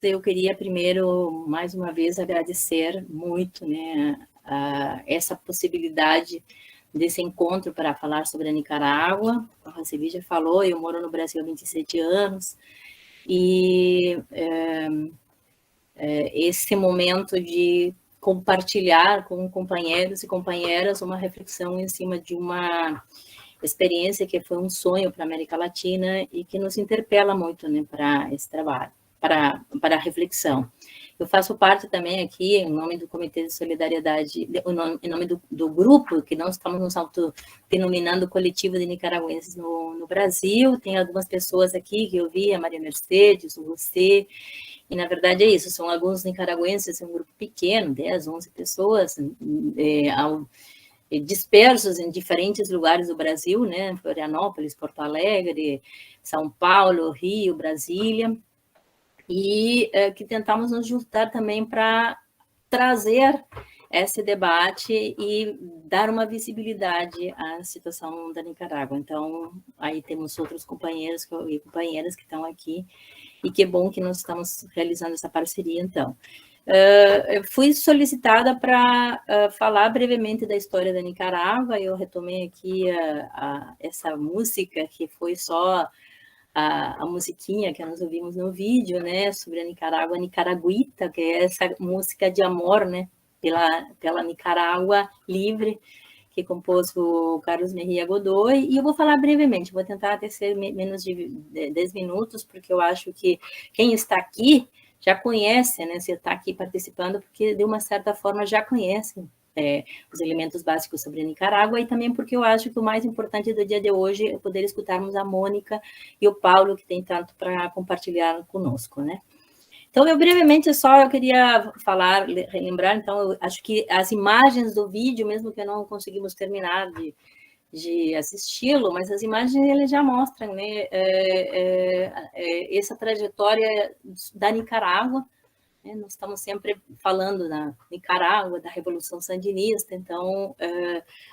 eu queria primeiro, mais uma vez, agradecer muito, né, essa possibilidade desse encontro para falar sobre a Nicarágua. A Roseli já falou, eu moro no Brasil há 27 anos, e esse momento de compartilhar com companheiros e companheiras uma reflexão em cima de uma experiência que foi um sonho para a América Latina e que nos interpela muito, né, para esse trabalho, para a reflexão. Eu faço parte também aqui, em nome do Comitê de Solidariedade, em nome do grupo, que nós estamos nos autodenominando Coletivo de Nicaragüenses no Brasil. Tem algumas pessoas aqui que eu vi, a Maria Mercedes, você, e na verdade é isso, são alguns nicaragüenses, um grupo pequeno, 10, 11 pessoas, dispersos em diferentes lugares do Brasil, né? Florianópolis, Porto Alegre, São Paulo, Rio, Brasília, e que tentamos nos juntar também para trazer esse debate e dar uma visibilidade à situação da Nicarágua. Então, aí temos outros companheiros e companheiras que estão aqui, e que bom que nós estamos realizando essa parceria, então. Eu fui solicitada para falar brevemente da história da Nicarágua. Eu retomei aqui essa música, que foi só a musiquinha que nós ouvimos no vídeo, né, sobre a Nicarágua, Nicaragüita, que é essa música de amor, né, pela Nicarágua livre, que compôs o Carlos Mejía Godoy, e eu vou falar brevemente, vou tentar até ser menos de 10 minutos, porque eu acho que quem está aqui já conhece, né, se está aqui participando, porque de uma certa forma já conhece os elementos básicos sobre a Nicarágua, e também porque eu acho que o mais importante do dia de hoje é poder escutarmos a Mônica e o Paulo, que tem tanto para compartilhar conosco, né? Então, eu brevemente eu queria falar, relembrar, então, eu acho que as imagens do vídeo, mesmo que não conseguimos terminar de assisti-lo, mas as imagens eles já mostram, né, essa trajetória da Nicarágua, né? Nós estamos sempre falando da Nicarágua, da Revolução Sandinista, então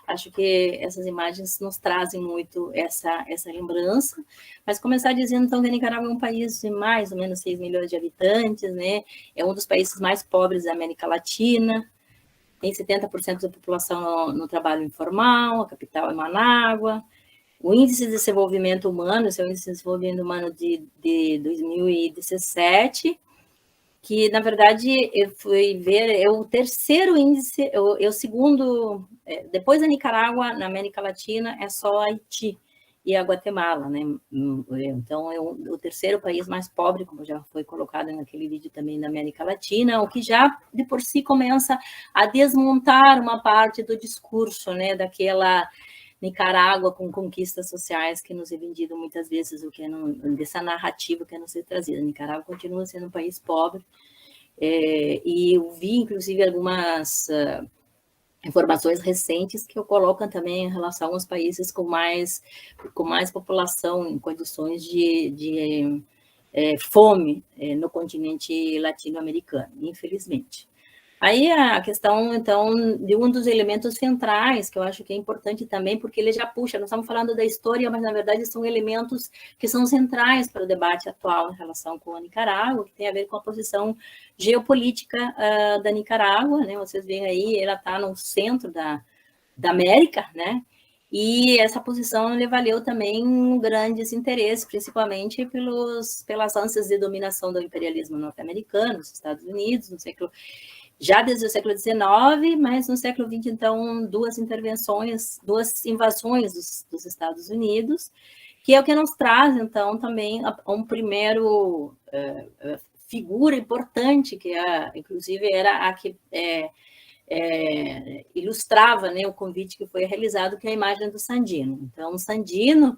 acho que essas imagens nos trazem muito essa lembrança. Mas começar dizendo, então, que a Nicarágua é um país de mais ou menos 6 milhões de habitantes, né? É um dos países mais pobres da América Latina, tem 70% da população no trabalho informal, a capital é Manágua. O Índice de Desenvolvimento Humano, esse é o Índice de Desenvolvimento Humano de 2017, que, na verdade, eu fui ver, é o terceiro índice, é o segundo, depois da Nicarágua, na América Latina, é só Haiti e a Guatemala, né? Então, é o terceiro país mais pobre, como já foi colocado naquele vídeo também da América Latina, o que já, de por si, começa a desmontar uma parte do discurso, né, daquela Nicarágua com conquistas sociais que nos é vendido muitas vezes, o que dessa narrativa que é nos é trazida. A Nicarágua continua sendo um país pobre, e eu vi, inclusive, algumas informações recentes que colocam também em relação aos países com mais população em condições de fome no continente latino-americano, infelizmente. Aí a questão, então, de um dos elementos centrais, que eu acho que é importante também, porque ele já puxa, nós estamos falando da história, mas, na verdade, são elementos que são centrais para o debate atual em relação com a Nicarágua, que tem a ver com a posição geopolítica da Nicarágua, né? Vocês veem aí, ela está no centro da América, né? E essa posição lhe valeu também grandes interesses, principalmente pelas ânsias de dominação do imperialismo norte-americano, dos Estados Unidos, no século já desde o século XIX, mas no século XX, então, duas invasões dos Estados Unidos, que é o que nos traz, então, também um primeiro figura importante, que inclusive era a que ilustrava, né, o convite que foi realizado, que é a imagem do Sandino. Então, o Sandino,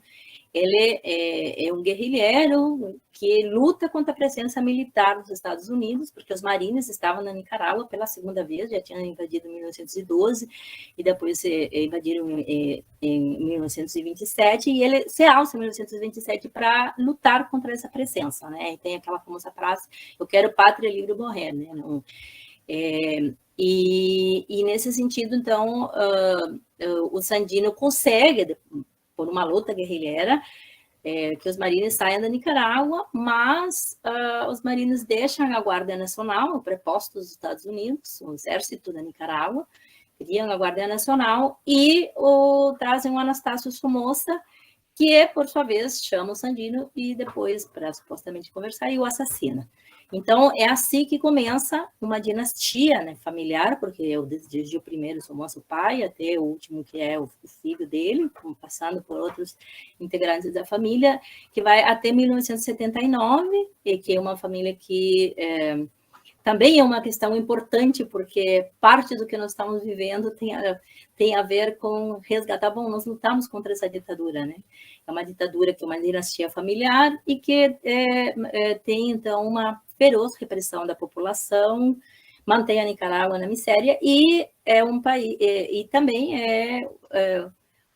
ele é um guerrilheiro que luta contra a presença militar dos Estados Unidos, porque os marines estavam na Nicarágua pela segunda vez, já tinham invadido em 1912 e depois invadiram em 1927, e ele se alça em 1927 para lutar contra essa presença, né? E tem aquela famosa frase: eu quero pátria, livre ou morrer, né? Não, e nesse sentido, então, o Sandino consegue, por uma luta guerrilheira, que os marines saiam da Nicarágua, mas os marines deixam a Guarda Nacional, o preposto dos Estados Unidos, o exército da Nicarágua, criam a Guarda Nacional e trazem o Anastácio Somoza, que, por sua vez, chama o Sandino e depois, para supostamente conversar, e o assassina. Então, é assim que começa uma dinastia, né, familiar, porque eu, desde o primeiro Somoza, o pai, até o último, que é o filho dele, passando por outros integrantes da família, que vai até 1979, e que é uma família que também é uma questão importante, porque parte do que nós estamos vivendo tem a ver com resgatar. Bom, nós lutamos contra essa ditadura, né? É uma ditadura que é uma dinastia familiar e que tem, então, uma feroz repressão da população, mantém a Nicarágua na miséria e é um país, e também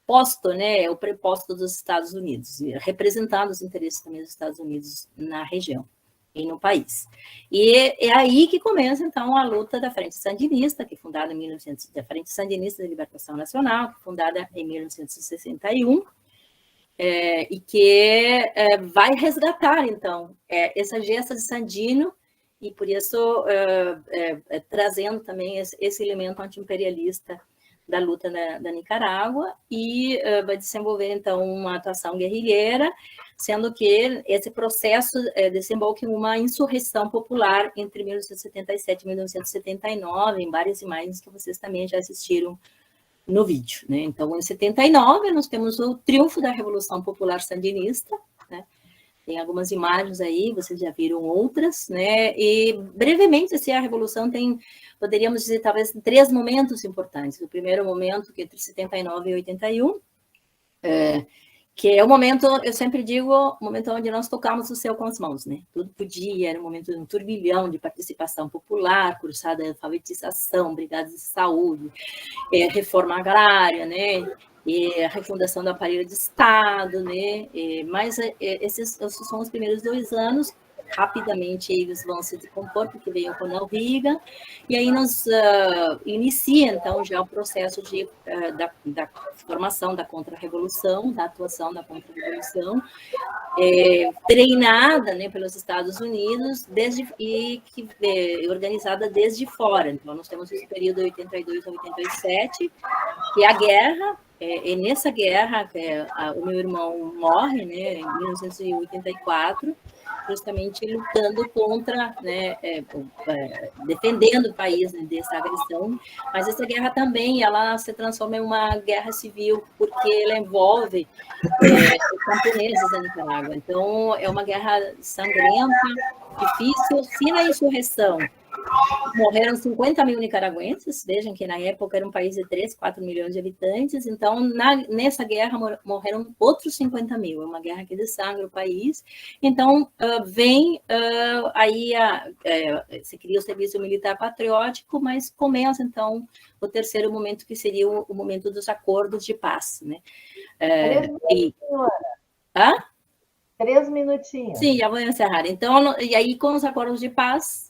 posto, né? É o preposto dos Estados Unidos, representando os interesses também dos Estados Unidos na região e no país. E é aí que começa, então, a luta da Frente Sandinista, que é fundada em 1900, da Frente Sandinista de Libertação Nacional, que é fundada em 1961, e que vai resgatar, então, essa gesta de Sandino, e por isso trazendo também esse elemento anti-imperialista da luta da Nicarágua, e vai desenvolver, então, uma atuação guerrilheira, sendo que esse processo desemboca em uma insurreição popular entre 1977 e 1979, em várias imagens que vocês também já assistiram no vídeo, né? Então, em 79, nós temos o triunfo da Revolução Popular Sandinista, né? Tem algumas imagens aí, vocês já viram outras, né? E, brevemente, assim, a Revolução tem, poderíamos dizer, talvez, 3 momentos importantes. O primeiro momento, que é entre 79 e 81, que é o momento, eu sempre digo, o momento onde nós tocamos o céu com as mãos, né? Tudo podia, era um momento de um turbilhão de participação popular, cruzada de alfabetização, brigadas de saúde, reforma agrária, né? E a refundação do aparelho de Estado, né? Mas esses são os primeiros 2 anos. Rapidamente eles vão se decompor, porque veio o Ronald Reagan, e aí nos inicia, então, já o processo da formação da contra-revolução, da atuação da contra-revolução, treinada, né, pelos Estados Unidos e organizada desde fora. Então, nós temos esse período de 82 a 87, que é a guerra. E nessa guerra, o meu irmão morre, né, em 1984, justamente lutando contra, né, defendendo o país, né, dessa agressão. Mas essa guerra também, ela se transforma em uma guerra civil, porque ela envolve os camponeses da Nicarágua. Então, é uma guerra sangrenta, difícil. Se na insurreição morreram 50 mil nicaragüenses, vejam que na época era um país de 3, 4 milhões de habitantes, então nessa guerra morreram outros 50 mil, é uma guerra que desangra o país. Então aí se cria o serviço militar patriótico, mas começa então o terceiro momento, que seria o momento dos acordos de paz, né? 3 minutinhos. Sim, já vou encerrar. Então, e aí com os acordos de paz,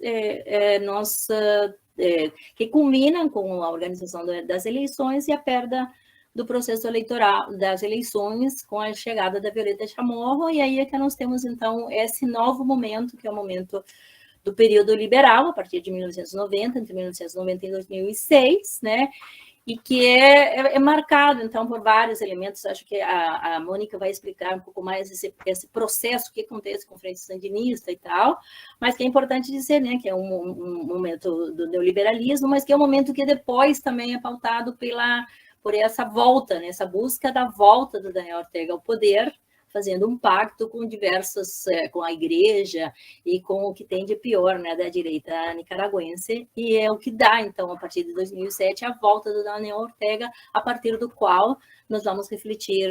que culminam com a organização das eleições e a perda do processo eleitoral das eleições com a chegada da Violeta Chamorro, e aí é que nós temos, então, esse novo momento, que é o momento do período liberal, a partir de 1990, entre 1990 e 2006, né? E que é marcado, então, por vários elementos. Acho que a Mônica vai explicar um pouco mais esse processo que acontece com a Frente Sandinista e tal, mas que é importante dizer, né, que é um momento do neoliberalismo, mas que é um momento que depois também é pautado por essa volta, né, essa busca da volta do Daniel Ortega ao poder, fazendo um pacto com a igreja e com o que tem de pior, né, da direita nicaragüense, e é o que dá, então, a partir de 2007, a volta do Daniel Ortega, a partir do qual nós vamos refletir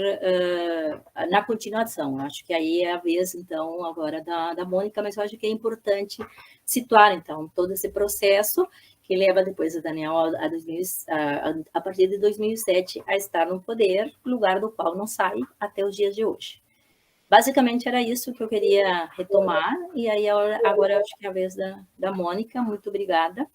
na continuação. Acho que aí é a vez, então, agora da Mônica, mas eu acho que é importante situar, então, todo esse processo que leva depois o Daniel a partir de 2007 a estar no poder, lugar do qual não sai até os dias de hoje. Basicamente era isso que eu queria retomar, e aí agora eu acho que é a vez da Mônica. Muito obrigada.